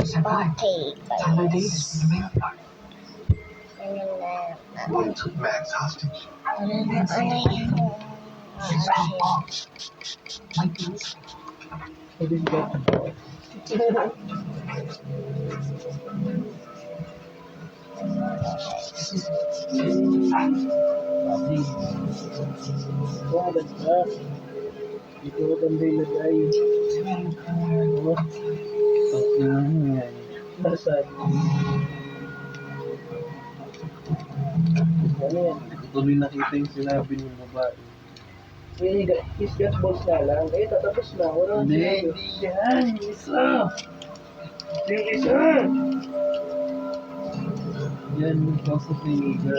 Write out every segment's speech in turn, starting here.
Okay, guys. Who took Max hostage? I didn't get the ball. Wah, ganda. Dito ko ganda ilagay. Oo. Nasaan? Ano yan? Hindi ko tuloy nakita yung sinabi ng babae. Kiss got balls na lang. Eh, tatapos na. Wala Hindi yan. Isa. Yung isa! Yan, magpasok na yung iba.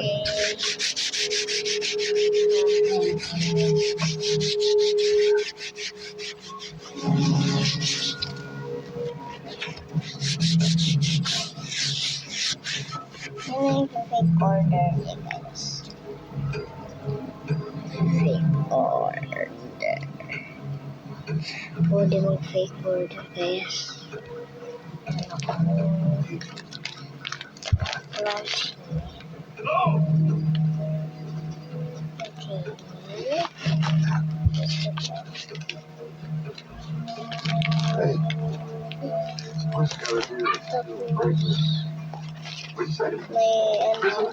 Yung fake order niya, guys. Fake order. Pwede mag-fake order, guys. Flash. Hey, what's gotta do this? Which side of it?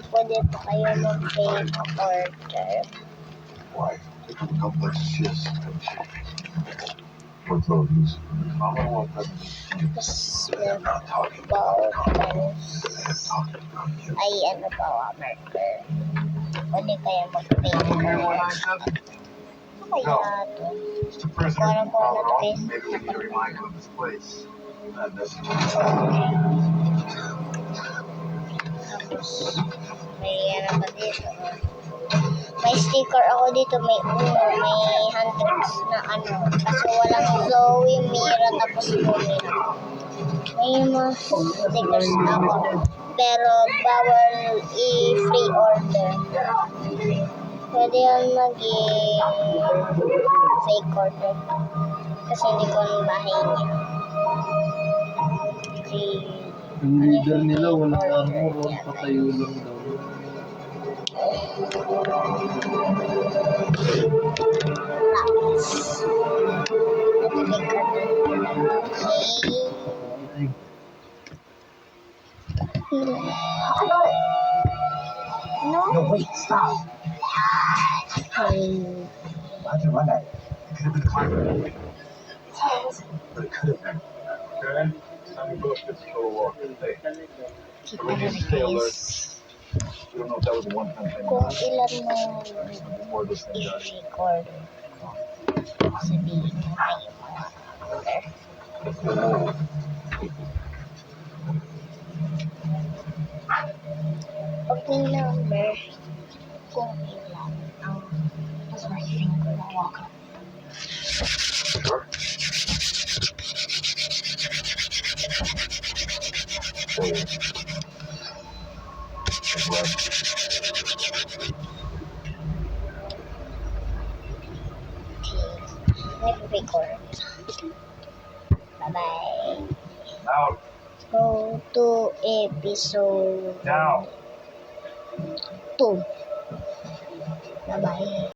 Pwede pa kayo mag-fake order. Why? They took a couple extra shifts. What clothes? I'm gonna want that. Tapos, Not talking about talking about you. ay ano pa, marker. Pwede kaya mag-fake order. Ano kaya ito? Mr. President, Parang kung follow ano, on. Maybe we need to remind him of his place. That message. Tapos, may ano pa dito. May sticker ako dito, may uno, may handles na ano. Kaso walang Zoe, Mira, tapos Lumi. May mga stickers ako. Pero bawal i-free order. Pwede yan mag-fake order. Kasi hindi ko ang bahay niya. Yung leader nila, walang armor. Patayo lang daw. No, wait, stop. Why'd you run that? It could have been clever. But it could have been. Okay? Time to go up this for a walk. Hey, everyone needs to stay alert. We don't know if that was a one-time thing or Kung not. ilan mo Before this thing does. i-fake order ko, sabihin mo na yung mga order. Pag yung number, kung ilan ang masarifin ko na walk up. Sure. Nag-fake order. Bye-bye. Out. Go to episode Now. 2. Bye-bye.